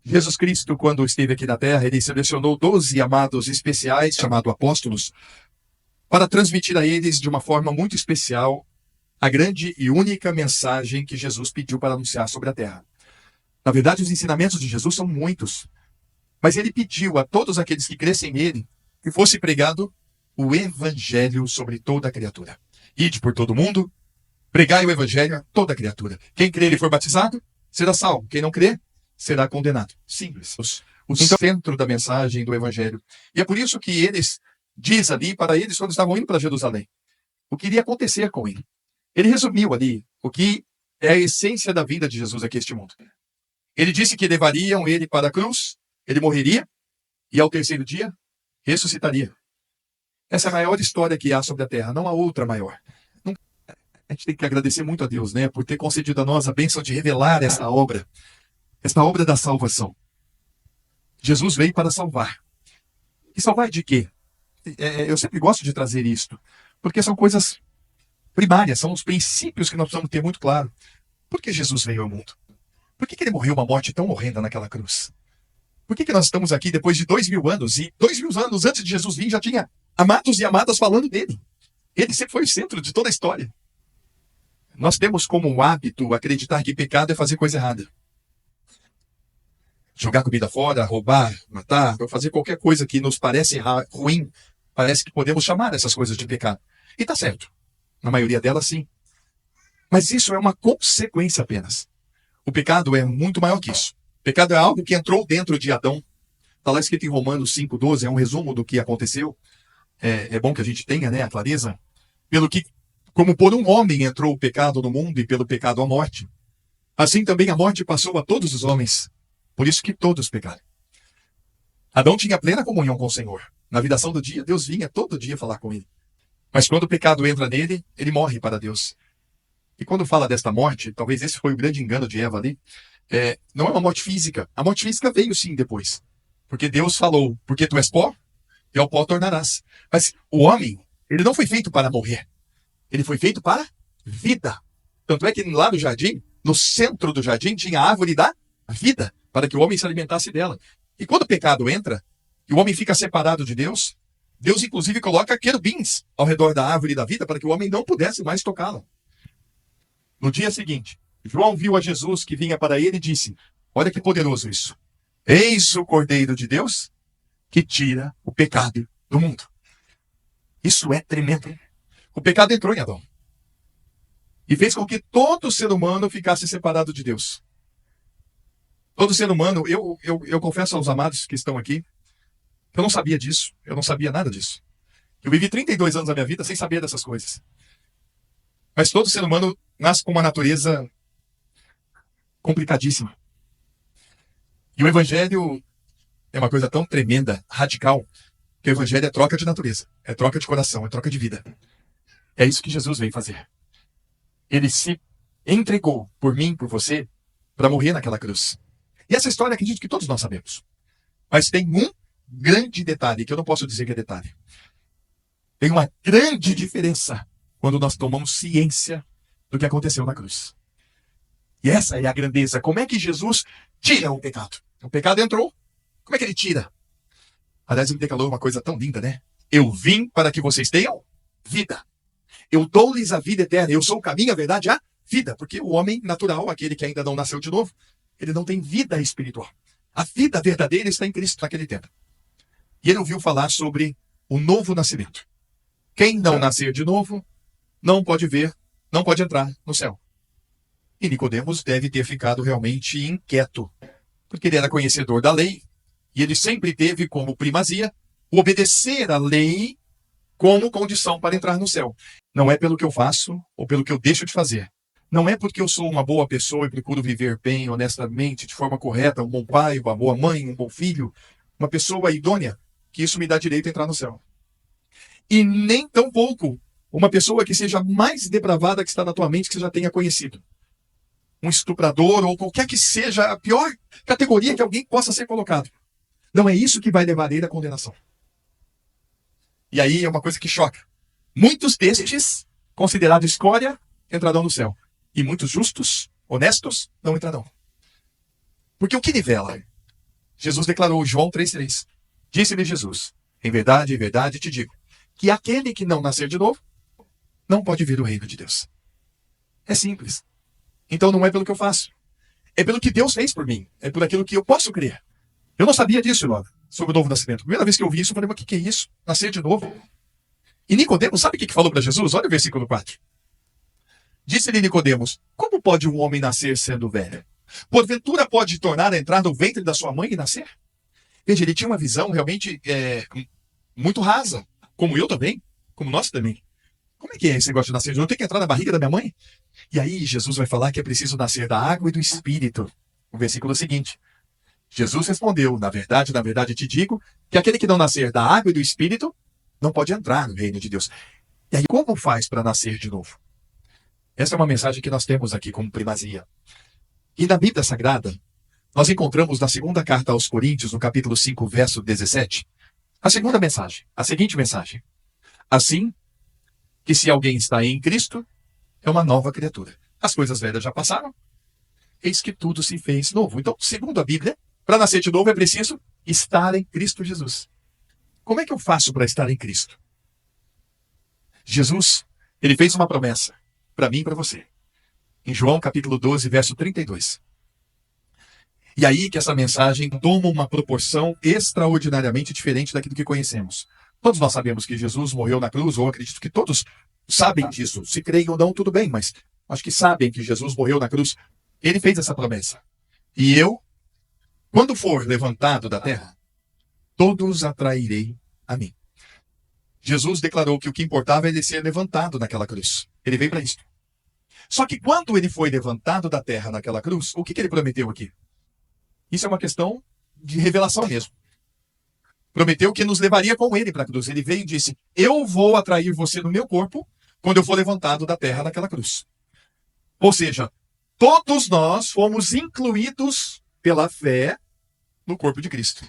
Jesus Cristo, quando esteve aqui na Terra, ele selecionou 12 amados especiais, chamados apóstolos, para transmitir a eles de uma forma muito especial a grande e única mensagem que Jesus pediu para anunciar sobre a Terra. Na verdade, os ensinamentos de Jesus são muitos, mas ele pediu a todos aqueles que crescem nele que fosse pregado o Evangelho sobre toda a criatura. Ide por todo mundo, pregai o Evangelho a toda a criatura. Quem crer e for batizado, será salvo. Quem não crer, será condenado. Simples. O centro da mensagem do Evangelho. E é por isso que eles, diz ali para eles, quando estavam indo para Jerusalém, o que iria acontecer com ele. Ele resumiu ali o que é a essência da vinda de Jesus aqui a este mundo. Ele disse que levariam ele para a cruz, ele morreria, e ao terceiro dia, ressuscitaria. Essa é a maior história que há sobre a Terra, não há outra maior. A gente tem que agradecer muito a Deus, né, por ter concedido a nós a bênção de revelar essa obra da salvação. Jesus veio para salvar. E salvar de quê? Eu sempre gosto de trazer isto, porque são coisas primárias, são os princípios que nós precisamos ter muito claro. Por que Jesus veio ao mundo? Por que ele morreu uma morte tão horrenda naquela cruz? Por que nós estamos aqui depois de 2000 anos? E 2000 anos antes de Jesus vir já tinha amados e amadas falando dele. Ele sempre foi o centro de toda a história. Nós temos como um hábito acreditar que pecado é fazer coisa errada. Jogar comida fora, roubar, matar, ou fazer qualquer coisa que nos parece ruim. Parece que podemos chamar essas coisas de pecado. E está certo. Na maioria delas, sim. Mas isso é uma consequência apenas. O pecado é muito maior que isso. O pecado é algo que entrou dentro de Adão. Está lá escrito em Romanos 5,12, é um resumo do que aconteceu. É bom que a gente tenha, né, a clareza. Como por um homem entrou o pecado no mundo e pelo pecado a morte, assim também a morte passou a todos os homens. Por isso que todos pecaram. Adão tinha plena comunhão com o Senhor. Na viração do dia, Deus vinha todo dia falar com ele. Mas quando o pecado entra nele, ele morre para Deus. E quando fala desta morte, talvez esse foi o grande engano de Eva ali, não é uma morte física. A morte física veio sim depois. Porque Deus falou, porque tu és pó, e ao pó tornarás. Mas o homem, ele não foi feito para morrer. Ele foi feito para vida. Tanto é que lá no jardim, no centro do jardim, tinha a árvore da vida, para que o homem se alimentasse dela. E quando o pecado entra, e o homem fica separado de Deus, Deus inclusive coloca querubins ao redor da árvore da vida, para que o homem não pudesse mais tocá-la. No dia seguinte, João viu a Jesus que vinha para ele e disse, olha que poderoso isso. Eis o Cordeiro de Deus que tira o pecado do mundo. Isso é tremendo. O pecado entrou em Adão. E fez com que todo ser humano ficasse separado de Deus. Todo ser humano, eu confesso aos amados que estão aqui, eu não sabia disso, eu não sabia nada disso. Eu vivi 32 anos da minha vida sem saber dessas coisas. Mas todo ser humano nasce com uma natureza complicadíssima. E o Evangelho é uma coisa tão tremenda, radical, que o Evangelho é troca de natureza, é troca de coração, é troca de vida. É isso que Jesus veio fazer. Ele se entregou por mim, por você, para morrer naquela cruz. E essa história acredito que todos nós sabemos. Mas tem um grande detalhe, que eu não posso dizer que é detalhe. Tem uma grande diferença quando nós tomamos ciência do que aconteceu na cruz. E essa é a grandeza. Como é que Jesus tira o pecado? O pecado entrou. Como é que ele tira? Aliás, ele declarou uma coisa tão linda, né? Eu vim para que vocês tenham vida. Eu dou-lhes a vida eterna. Eu sou o caminho, a verdade, a vida. Porque o homem natural, aquele que ainda não nasceu de novo, ele não tem vida espiritual. A vida verdadeira está em Cristo naquele tempo. E ele ouviu falar sobre o novo nascimento. Quem não nascer de novo, não pode ver, não pode entrar no céu. E Nicodemos deve ter ficado realmente inquieto, porque ele era conhecedor da lei, e ele sempre teve como primazia o obedecer à lei como condição para entrar no céu. Não é pelo que eu faço ou pelo que eu deixo de fazer. Não é porque eu sou uma boa pessoa e procuro viver bem, honestamente, de forma correta, um bom pai, uma boa mãe, um bom filho, uma pessoa idônea, que isso me dá direito a entrar no céu. E nem tão pouco uma pessoa que seja mais depravada que está na tua mente que você já tenha conhecido. Um estuprador ou qualquer que seja a pior categoria que alguém possa ser colocado. Não é isso que vai levar ele à condenação. E aí é uma coisa que choca. Muitos destes, considerados escória, entrarão no céu. E muitos justos, honestos, não entrarão. Porque o que nivela? Jesus declarou, João 3,3. Disse-lhe Jesus, em verdade te digo, que aquele que não nascer de novo, não pode ver o reino de Deus. É simples. Então não é pelo que eu faço. É pelo que Deus fez por mim. É por aquilo que eu posso crer. Eu não sabia disso, irmão, sobre o novo nascimento. Primeira vez que eu vi isso, eu falei, mas o que é isso? Nascer de novo? E Nicodemos, sabe o que falou para Jesus? Olha o versículo 4. Disse-lhe Nicodemos, como pode um homem nascer sendo velho? Porventura pode tornar a entrar no ventre da sua mãe e nascer? Veja, ele tinha uma visão realmente muito rasa, como eu também, como nós também. Como é que é esse negócio de nascer de novo? Eu tenho que entrar na barriga da minha mãe? E aí Jesus vai falar que é preciso nascer da água e do Espírito. O versículo seguinte. Jesus respondeu, na verdade te digo, que aquele que não nascer da água e do Espírito não pode entrar no reino de Deus. E aí como faz para nascer de novo? Essa é uma mensagem que nós temos aqui como primazia. E na Bíblia Sagrada, nós encontramos na segunda carta aos Coríntios, no capítulo 5, verso 17, a segunda mensagem, a seguinte mensagem. Assim, que se alguém está em Cristo, é uma nova criatura. As coisas velhas já passaram, eis que tudo se fez novo. Então, segundo a Bíblia, para nascer de novo é preciso estar em Cristo Jesus. Como é que eu faço para estar em Cristo? Jesus, ele fez uma promessa para mim e para você. Em João capítulo 12, verso 32. E aí que essa mensagem toma uma proporção extraordinariamente diferente daquilo que conhecemos. Todos nós sabemos que Jesus morreu na cruz, ou acredito que todos sabem disso. Se creem ou não, tudo bem, mas acho que sabem que Jesus morreu na cruz. Ele fez essa promessa. E eu, quando for levantado da terra, todos atrairei a mim. Jesus declarou que o que importava é ele ser levantado naquela cruz. Ele veio para isso. Só que quando ele foi levantado da terra naquela cruz, o que ele prometeu aqui? Isso é uma questão de revelação mesmo. Prometeu que nos levaria com ele para a cruz. Ele veio e disse, eu vou atrair você no meu corpo quando eu for levantado da terra naquela cruz. Ou seja, todos nós fomos incluídos pela fé no corpo de Cristo.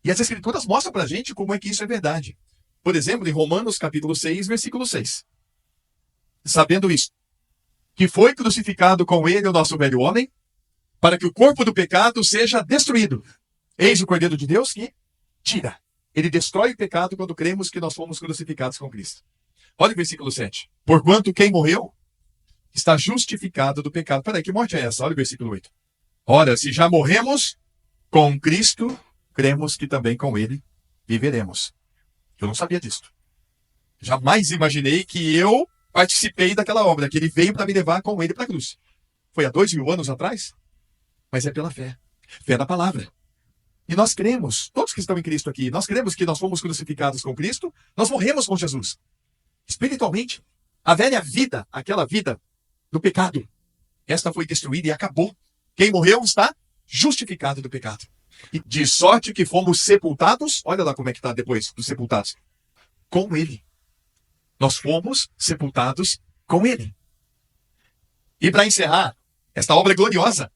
E as Escrituras mostram para a gente como é que isso é verdade. Por exemplo, em Romanos capítulo 6, versículo 6. Sabendo isso, que foi crucificado com ele o nosso velho homem, para que o corpo do pecado seja destruído. Eis o Cordeiro de Deus que tira. Ele destrói o pecado quando cremos que nós fomos crucificados com Cristo. Olha o versículo 7. Porquanto quem morreu está justificado do pecado. Peraí, que morte é essa? Olha o versículo 8. Ora, se já morremos com Cristo, cremos que também com ele viveremos. Eu não sabia disso. Jamais imaginei que eu participei daquela obra, que ele veio para me levar com ele para a cruz. Foi há 2000 anos atrás? Mas é pela fé. Fé na palavra. E nós cremos, todos que estão em Cristo aqui, nós cremos que nós fomos crucificados com Cristo, nós morremos com Jesus. Espiritualmente. A velha vida, aquela vida do pecado, esta foi destruída e acabou. Quem morreu está justificado do pecado. E de sorte que fomos sepultados, olha lá como é que está depois dos sepultados, com ele. Nós fomos sepultados com ele. E para encerrar esta obra gloriosa,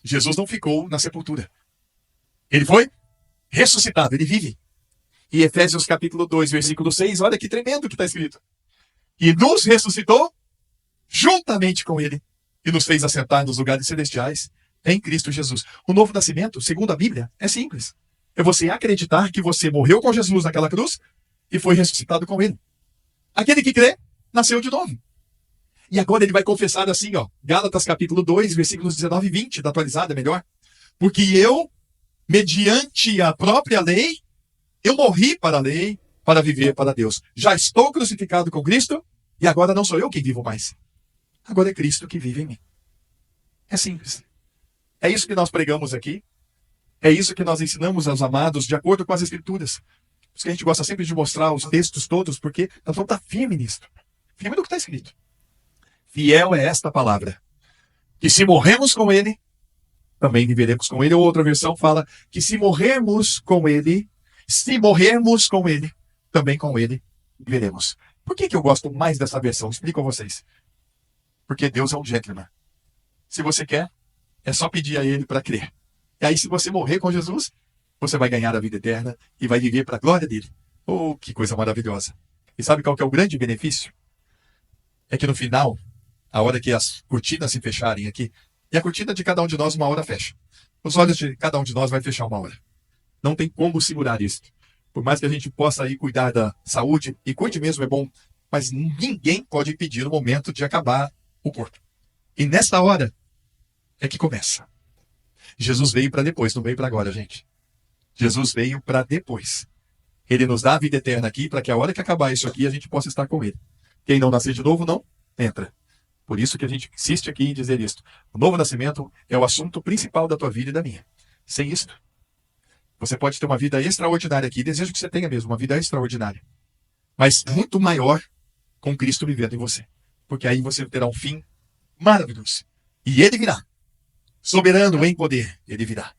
Jesus não ficou na sepultura. Ele foi ressuscitado, ele vive. E Efésios capítulo 2, versículo 6, olha que tremendo que está escrito. E nos ressuscitou juntamente com ele e nos fez assentar nos lugares celestiais em Cristo Jesus. O novo nascimento, segundo a Bíblia, é simples. É você acreditar que você morreu com Jesus naquela cruz e foi ressuscitado com ele. Aquele que crê, nasceu de novo. E agora ele vai confessar assim, ó, Gálatas capítulo 2, versículos 19 e 20, da atualizada, melhor. Porque eu, mediante a própria lei, eu morri para a lei, para viver para Deus. Já estou crucificado com Cristo, e agora não sou eu quem vivo mais. Agora é Cristo que vive em mim. É simples. É isso que nós pregamos aqui. É isso que nós ensinamos aos amados, de acordo com as Escrituras. Por isso que a gente gosta sempre de mostrar os textos todos, porque nós vamos estar firme nisso. Firme no que está escrito. Fiel é esta palavra. Que se morremos com ele, também viveremos com ele. Ou outra versão fala que se morrermos com ele, também com ele viveremos. Por que eu gosto mais dessa versão? Explico a vocês. Porque Deus é um gentleman. Se você quer, é só pedir a ele para crer. E aí, se você morrer com Jesus, você vai ganhar a vida eterna e vai viver para a glória dele. Oh, que coisa maravilhosa. E sabe qual que é o grande benefício? É que no final, a hora que as cortinas se fecharem aqui, e a cortina de cada um de nós uma hora fecha. Os olhos de cada um de nós vai fechar uma hora. Não tem como segurar isso. Por mais que a gente possa aí cuidar da saúde, e cuide mesmo é bom, mas ninguém pode impedir no momento de acabar o corpo. E nessa hora é que começa. Jesus veio para depois, não veio para agora, gente. Jesus veio para depois. Ele nos dá a vida eterna aqui para que a hora que acabar isso aqui a gente possa estar com ele. Quem não nascer de novo não entra. Por isso que a gente insiste aqui em dizer isto. O novo nascimento é o assunto principal da tua vida e da minha. Sem isso, você pode ter uma vida extraordinária aqui. Desejo que você tenha mesmo uma vida extraordinária. Mas muito maior com Cristo vivendo em você. Porque aí você terá um fim maravilhoso. E ele virá. Soberano em poder, ele virá.